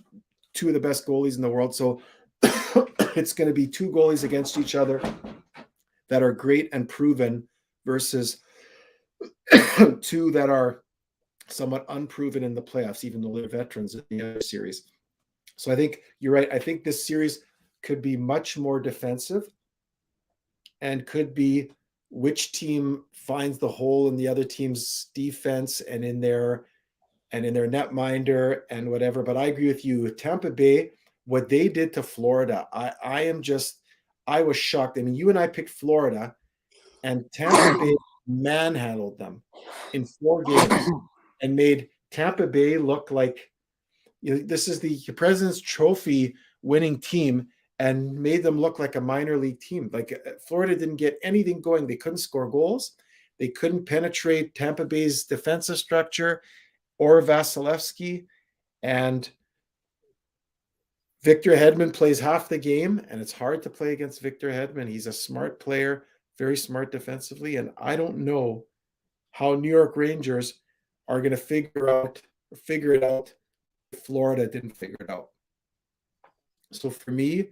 two of the best goalies in the world. So it's going to be two goalies against each other that are great and proven versus two that are somewhat unproven in the playoffs, even though they're veterans in the other series. So I think you're right. I think this series could be much more defensive and could be which team finds the hole in the other team's defense and in their netminder and whatever. But I agree with you. Tampa Bay, what they did to Florida, I was shocked. I mean, you and I picked Florida, and Tampa Bay manhandled them in 4 games and made Tampa Bay look like, you know, this is the President's Trophy winning team, and made them look like a minor league team. Like Florida didn't get anything going. They couldn't score goals. They couldn't penetrate Tampa Bay's defensive structure or Vasilevsky. And Victor Hedman plays half the game, and it's hard to play against Victor Hedman. He's a smart player, very smart defensively, and I don't know how New York Rangers are going to figure it out if Florida didn't figure it out. So for me,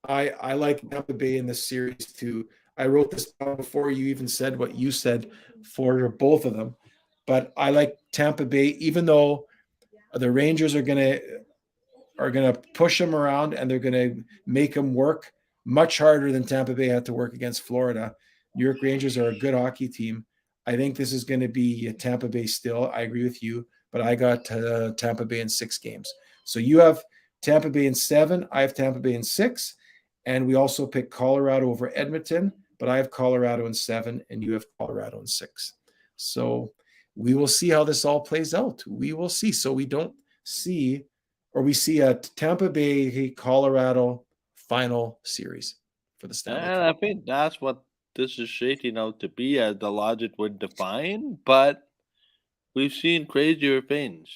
I like Tampa Bay in this series too. I wrote this down before you even said what you said for both of them, but I like Tampa Bay, even though the Rangers are gonna push them around and they're gonna make them work much harder than Tampa Bay had to work against Florida. New York Rangers are a good hockey team. I think this is going to be Tampa Bay still. I agree with you, but I got Tampa Bay in 6 games. So you have Tampa Bay in 7. I have Tampa Bay in 6. And we also picked Colorado over Edmonton, but I have Colorado in 7 and you have Colorado in 6. So we will see how this all plays out. We will see. So we don't see, or we see a Tampa Bay Colorado final series for the Stanley And Cup. I think that's what this is shaping out to be, as the logic would define, but we've seen crazier things.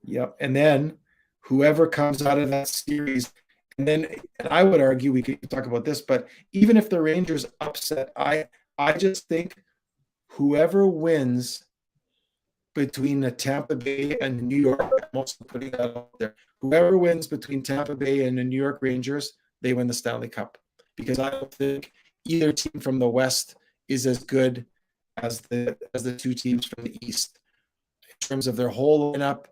Yep. And then whoever comes out of that series, and I would argue we could talk about this, but even if the Rangers upset, I just think whoever wins between the Tampa Bay and New York, I'm also putting that out there. Whoever wins between Tampa Bay and the New York Rangers, they win the Stanley Cup. Because I don't think either team from the West is as good as the two teams from the East in terms of their whole lineup.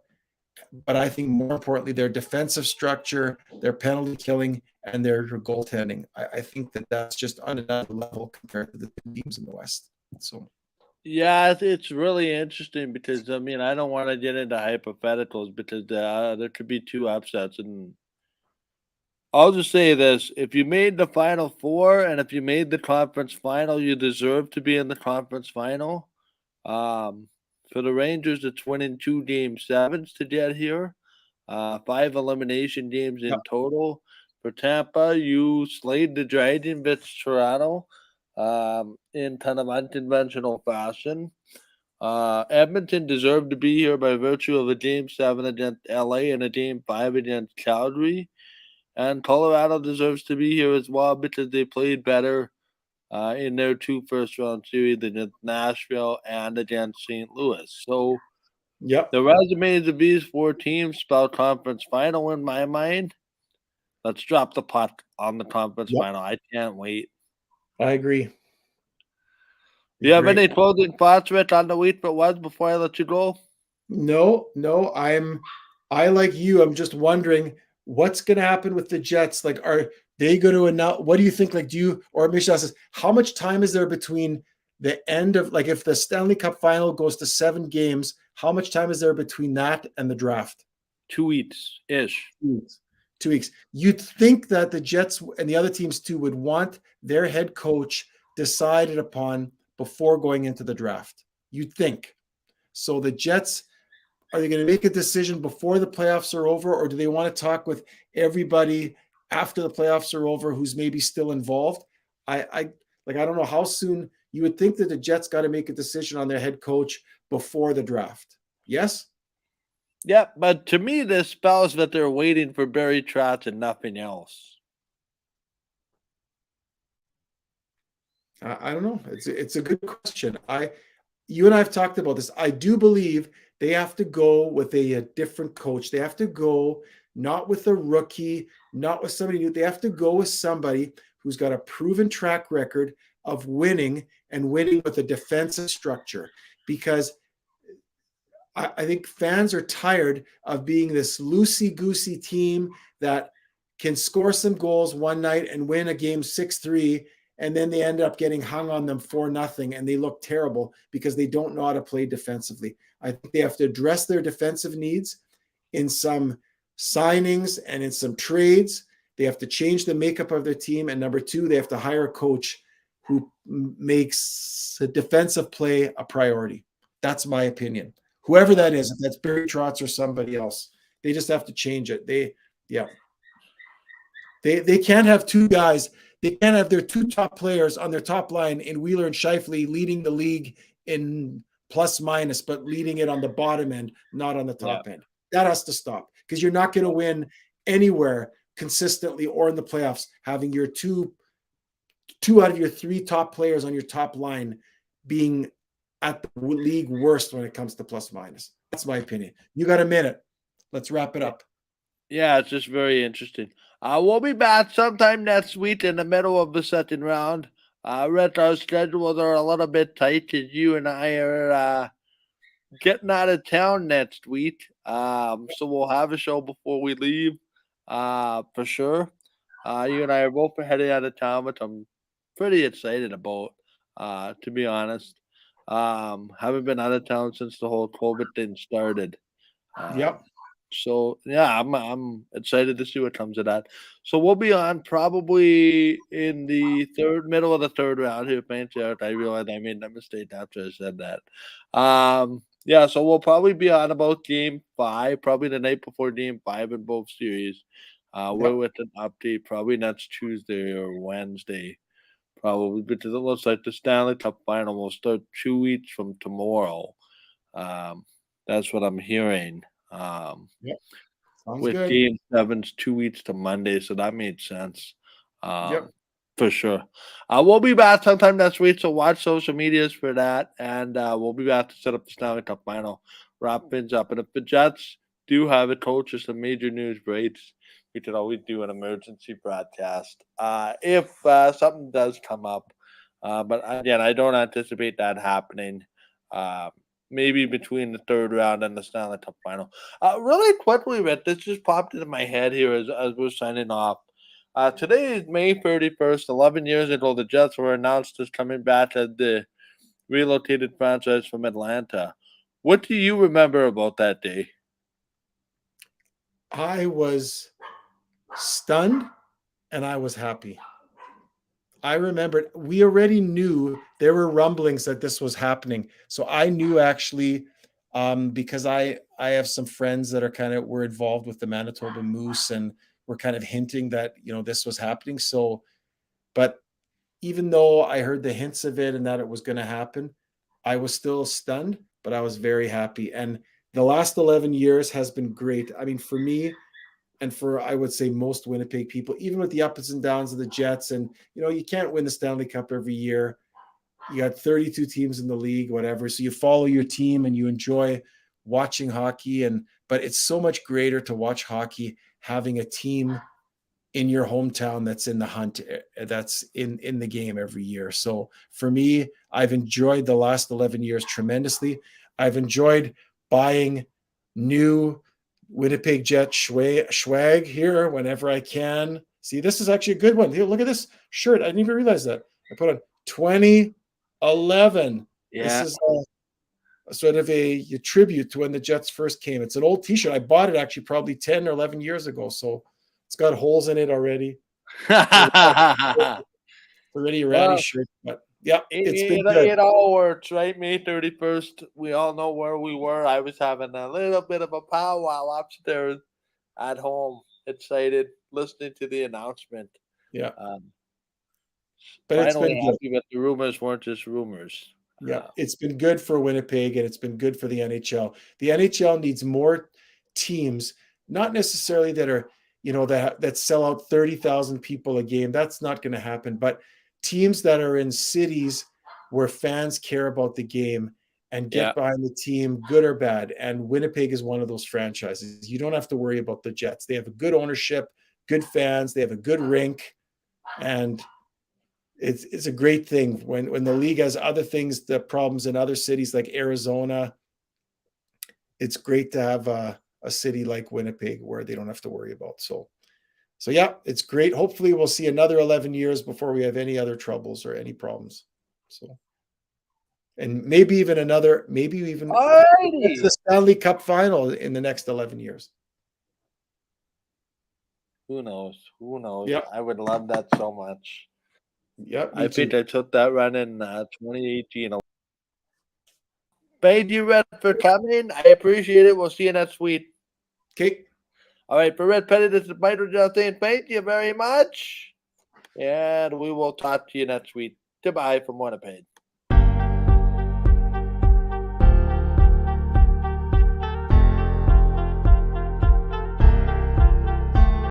But I think more importantly, their defensive structure, their penalty killing, and their goaltending. I think that's just on another level compared to the teams in the West. So Yeah, it's really interesting because I mean I don't want to get into hypotheticals because there could be two upsets, and I'll just say this: if you made the Final Four and if you made the conference final, you deserve to be in the conference final. Um, for the Rangers, it's winning 2 Game 7s to get here, 5 elimination games yeah, in total. For Tampa, you slayed the Dragon vs Toronto in kind of unconventional fashion. Edmonton deserved to be here by virtue of a Game 7 against LA and a Game 5 against Calgary. And Colorado deserves to be here as well because they played better in their 2 first round series against Nashville and against St. Louis. So yep, the resumes of these 4 teams spell conference final in my mind. Let's drop the puck on the conference yep. final. I can't wait. I agree. Do you have Great. any closing thoughts, Rich, on the week that was before I let you go? No, I like you. I'm just wondering what's going to happen with the Jets. Like, are they going to announce? What do you think? Like, do you or Michelle says, how much time is there between the end of like if the Stanley Cup final goes to 7 games? How much time is there between that and the draft? 2 weeks ish. 2 weeks. 2 weeks. You'd think that the Jets and the other teams too would want their head coach decided upon before going into the draft. You'd think. So the Jets, are they going to make a decision before the playoffs are over, or do they want to talk with everybody after the playoffs are over who's maybe still involved? I like I don't know how soon you would think that the Jets got to make a decision on their head coach before the draft. Yes? Yep, but to me, this spells that they're waiting for Barry Trotz and nothing else. I don't know. It's a good question. You and I have talked about this. I do believe they have to go with a different coach. They have to go not with a rookie, not with somebody new. They have to go with somebody who's got a proven track record of winning and winning with a defensive structure. Because I think fans are tired of being this loosey-goosey team that can score some goals one night and win a game 6-3, and then they end up getting hung on them 4-0, and they look terrible because they don't know how to play defensively. I think they have to address their defensive needs in some signings and in some trades. They have to change the makeup of their team. And number two, they have to hire a coach who makes a defensive play a priority. That's my opinion. Whoever that is, if that's Barry Trotz or somebody else, they just have to change it. They can't have two guys. They can't have their two top players on their top line in Wheeler and Scheifele leading the league in plus minus, but leading it on the bottom end, not on the top end. That has to stop because you're not going to win anywhere consistently or in the playoffs having your two out of your 3 top players on your top line being at the league worst when it comes to plus minus. That's my opinion. You got a minute. Let's wrap it up. Yeah, it's just very interesting. We'll be back sometime next week in the middle of the second round. Rich, our schedules are a little bit tight because you and I are getting out of town next week. So we'll have a show before we leave, for sure. You and I are both heading out of town, which I'm pretty excited about, to be honest. Haven't been out of town since the whole COVID thing started. Yep. So yeah, I'm excited to see what comes of that. So we'll be on probably in the middle of the third round here, fancy art. I realized I made that mistake after I said that. Yeah, so we'll probably be on about Game 5, probably the night before Game 5 in both series. We're with an update probably next Tuesday or Wednesday, probably because it looks like the Stanley Cup final will start 2 weeks from tomorrow. That's what I'm hearing. Yep. Sounds with good. Game 7's 2 weeks to Monday, so that made sense. Yep. For sure. We'll be back sometime next week, so watch social medias for that, and we'll be back to set up the Stanley Cup final, wrap things up. And if the Jets do have a coach or some major news breaks, we could always do an emergency broadcast if something does come up. But again, I don't anticipate that happening. Uh, Maybe between the third round and the Stanley Cup final. Really quickly, Rhett, this just popped into my head here as we're signing off. Today is May 31st. 11 years ago, the Jets were announced as coming back as the relocated franchise from Atlanta. What do you remember about that day? I was stunned and I was happy. I remembered we already knew there were rumblings that this was happening. So I knew actually because I have some friends that are kind of were involved with the Manitoba Moose and were kind of hinting that this was happening. So, but even though I heard the hints of it and that it was going to happen, I was still stunned, but I was very happy. And the last 11 years has been great. I mean, for me, and for I would say most Winnipeg people, even with the ups and downs of the Jets, and you can't win the Stanley Cup every year. You got 32 teams in the league, whatever. So you follow your team and you enjoy watching hockey. But it's so much greater to watch hockey having a team in your hometown that's in the hunt, that's in the game every year. So for me, I've enjoyed the last 11 years tremendously. I've enjoyed buying new Winnipeg Jet swag here whenever I can. See, this is actually a good one. Here, look at this shirt. I didn't even realize that. I put on 2011. Yeah. This is a sort of a tribute to when the Jets first came. It's an old t-shirt. I bought it actually probably 10 or 11 years ago. So it's got holes in it already. Already a ratty shirt, but yeah, it's been good. It all works, right? May 31st, we all know where we were. I was having a little bit of a powwow upstairs at home, excited, listening to the announcement. Yeah. Um, But it's finally been good. happy that the rumors weren't just rumors. Yeah, it's been good for Winnipeg and it's been good for the NHL. The NHL needs more teams, not necessarily that are, that sell out 30,000 people a game. That's not going to happen, but teams that are in cities where fans care about the game and get behind the team, good or bad. And Winnipeg is one of those franchises. You don't have to worry about the Jets. They have a good ownership, good fans, they have a good rink, and it's a great thing when the league has other things, the problems in other cities like Arizona. It's great to have a city like Winnipeg where they don't have to worry about. So yeah, it's great. Hopefully we'll see another 11 years before we have any other troubles or any problems. So, and maybe even it's the Stanley Cup final in the next 11 years. Who knows? Yep. I would love that so much. Yep. I think I took that run in 2018. Thank you, Red, for coming. I appreciate it. We'll see you next week. Okay. All right, for Red Petty, this is Michael John saying thank you very much. And we will talk to you next week. Goodbye from Winnipeg.